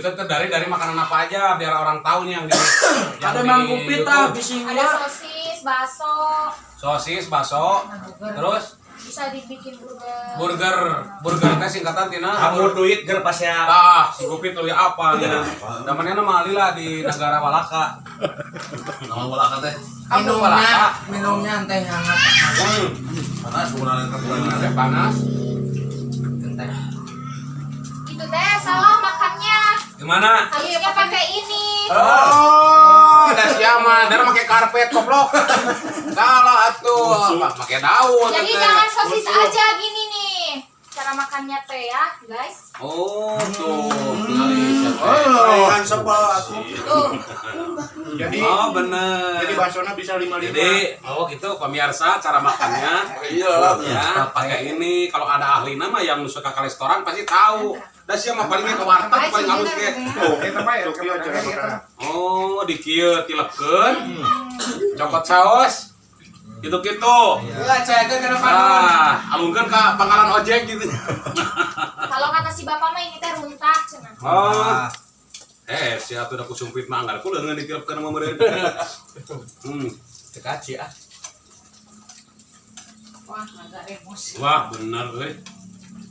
Itu dari makanan apa aja biar orang tahu nih yang di Ada mangkuk pita, bising Ada sosis, bakso. sosis, bakso, terus Bisa dibikin burger. burger teh singkatan tina Kamu duit ger pas ya. si Gupit tuh apa nih namanya nama Lila di negara Walaka Nama bola teh. kamu Walaka minumnya teh hangat. Panas kurang teh panas Itu teh salah makannya. gimana Harusnya pakai ini. ada siapa dari pakai karpet koplok salah atuh pakai daun Jadi teh. jangan sosis aja gini nih. Cara makannya teh ya, guys. Oh tuh Kan sepel aku. Tuh. Jadi oh bener jadi baksonya bisa 5-5. jadi gitu pemirsa cara makannya Iya lah. ya pakai ini kalau ada ahli nama yang suka ke restoran pasti tahu dan siapa palingnya ke warteg paling halus ge Kita mah ya cara makan. oh di kieu tilepkeun cokot saos gitu-gitu Lah cayakeun kana alungkeun ka pangkalan ojek gitu Kalau kata si bapak mah ini teh runtak cenah. oh si atuh da kusumpit mah anggar ku leungeun ditilepkeun mah meureun Cekaci ah. Wah, agak emosi. wah bener euy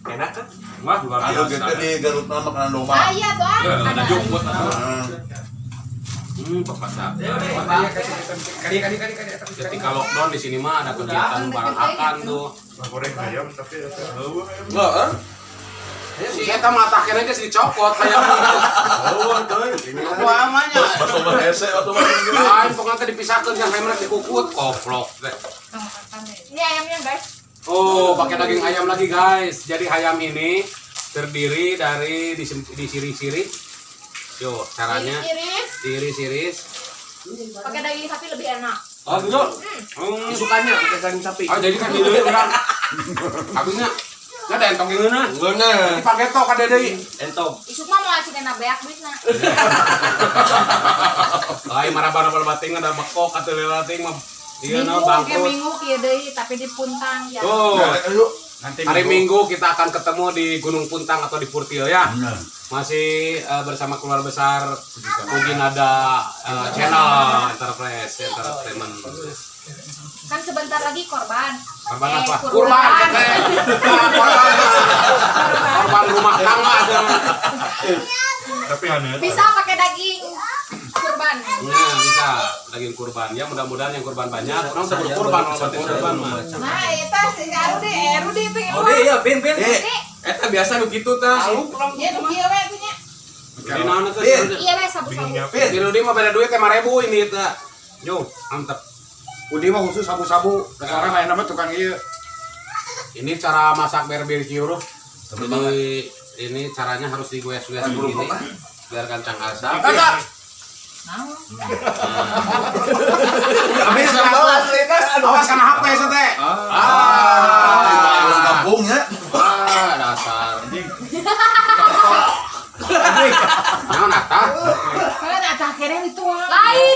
Enak kan? wah luar Ayo biasa kita di Garut nama makanan domba. Iya, Bang. ya ada jukut Nah, papasan ketika lockdown di sini mah ada kegiatan barang akan tuh Goreng ayam tapi Heeh. si eta matakeun aja si dicopot kayak apa amanya Bakso mah hese atau mah gitu. lain pokoknya teh dipisahkeun yang hemat dikukut koplok teh Ini ayamnya, guys. oh pakai daging ayam lagi guys jadi ayam ini terdiri dari disiri-siri yo caranya Iris, diiris-iris pakai daging sapi lebih enak. oh gitu Sukanya pakai daging sapi. oh jadi kan di orang habisnya nggak ada entong yang mana Bener. dipakai tok ada deui Entong. Isuk mah mau acikan beak duitna. lain marah-marah bating ada bekok atau lelating mah iya Minggu na ke bangkrut minggu kieu deui tapi di Puntang ya. tuh Ayo. hari Minggu kita akan ketemu di Gunung Puntang atau di Purtio ya. Bener. Masih bersama keluarga besar Puji Nada channel Entertainment. Kan sebentar lagi korban. Korban apa? Kurban. Korban rumah tangga ada. tapi aneh. Bisa pakai daging kurban. Nah, bisa daging kurban. Ya mudah-mudahan yang kurban banyak. Orang sebut kurban kalau berarti kurban mah. Nah, eta si Rudi pengen. Oh iya, pin. Eta biasa begitu tah. Ya nu kieu we atuh nya. Di naon teh? Iya we sabu-sabu. Di Rudi mah beda duit 5.000 ini teh. Yo, mantap. Udi mah khusus sabu-sabu. Sekarang lain nama tukang ieu. Ini cara masak barbecue. Jadi ini caranya harus digoyes-goyes begini biar kencang asap. Habis Awas kena HP teh. kampungnya. Dasar. Naon eta? Kan ada akhirnya itu. Lain.